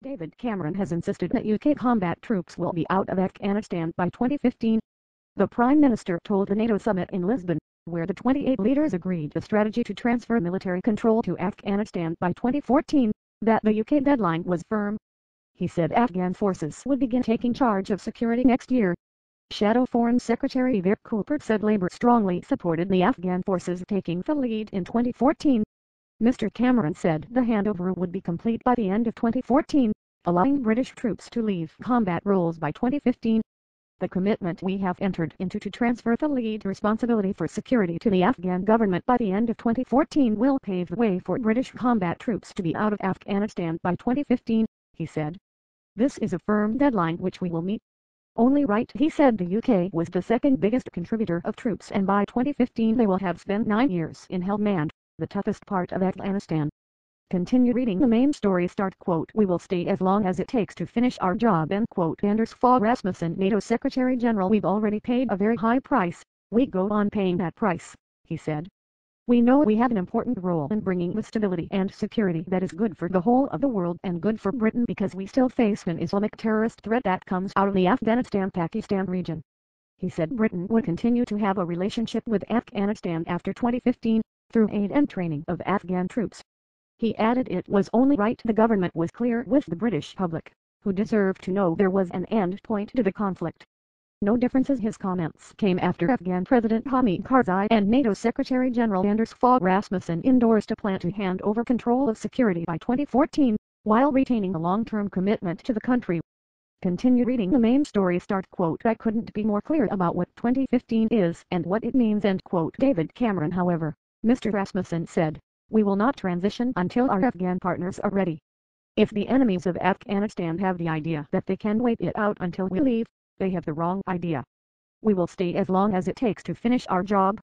David Cameron has insisted that UK combat troops will be out of Afghanistan by 2015. The Prime Minister told the NATO summit in Lisbon, where the 28 leaders agreed the strategy to transfer military control to Afghanistan by 2014, that the UK deadline was firm. He said Afghan forces would begin taking charge of security next year. Shadow Foreign Secretary Vic Cooper said Labour strongly supported the Afghan forces taking the lead in 2014. Mr. Cameron said the handover would be complete by the end of 2014, allowing British troops to leave combat roles by 2015. The commitment we have entered into to transfer the lead responsibility for security to the Afghan government by the end of 2014 will pave the way for British combat troops to be out of Afghanistan by 2015, he said. This is a firm deadline which we will meet. Only right, he said. The UK was the second biggest contributor of troops, and by 2015 they will have spent 9 years in Helmand, the toughest part of Afghanistan. Continue reading the main story. Start quote. We will stay as long as it takes to finish our job. End quote. Anders Fogh Rasmussen, NATO Secretary General. We've already paid a very high price. We go on paying that price, he said. We know we have an important role in bringing the stability and security that is good for the whole of the world and good for Britain, because we still face an Islamic terrorist threat that comes out of the Afghanistan-Pakistan region. He said Britain would continue to have a relationship with Afghanistan after 2015, through aid and training of Afghan troops. He added it was only right the government was clear with the British public, who deserved to know there was an end point to the conflict. No differences. His comments came after Afghan President Hamid Karzai and NATO Secretary General Anders Fogh Rasmussen endorsed a plan to hand over control of security by 2014, while retaining a long-term commitment to the country. Continue reading the main story. Start quote. I couldn't be more clear about what 2015 is and what it means. End quote. David Cameron, however, Mr. Rasmussen said, we will not transition until our Afghan partners are ready. If the enemies of Afghanistan have the idea that they can wait it out until we leave, they have the wrong idea. We will stay as long as it takes to finish our job.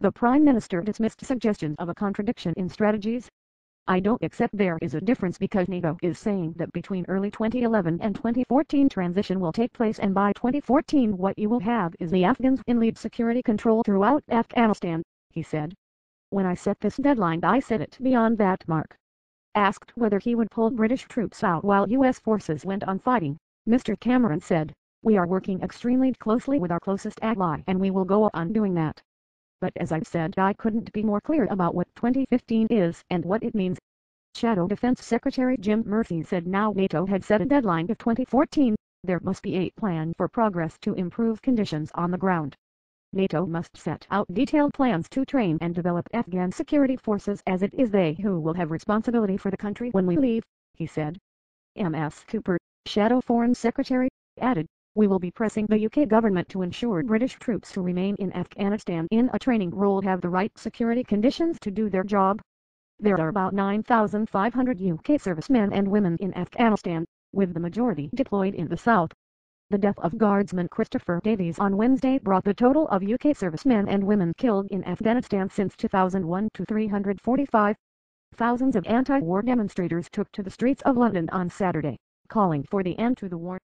The Prime Minister dismissed suggestions of a contradiction in strategies. I don't accept there is a difference, because NATO is saying that between early 2011 and 2014 transition will take place, and by 2014 what you will have is the Afghans in lead security control throughout Afghanistan, he said. When I set this deadline, I set it beyond that mark. Asked whether he would pull British troops out while U.S. forces went on fighting, Mr. Cameron said, we are working extremely closely with our closest ally, and we will go on doing that. But as I've said, I couldn't be more clear about what 2015 is and what it means. Shadow Defense Secretary Jim Murphy said now NATO had set a deadline of 2014, there must be a plan for progress to improve conditions on the ground. NATO must set out detailed plans to train and develop Afghan security forces, as it is they who will have responsibility for the country when we leave, he said. Ms. Cooper, Shadow Foreign Secretary, added, we will be pressing the UK government to ensure British troops who remain in Afghanistan in a training role have the right security conditions to do their job. There are about 9,500 UK servicemen and women in Afghanistan, with the majority deployed in the south. The death of Guardsman Christopher Davies on Wednesday brought the total of UK servicemen and women killed in Afghanistan since 2001 to 345. Thousands of anti-war demonstrators took to the streets of London on Saturday, calling for the end to the war.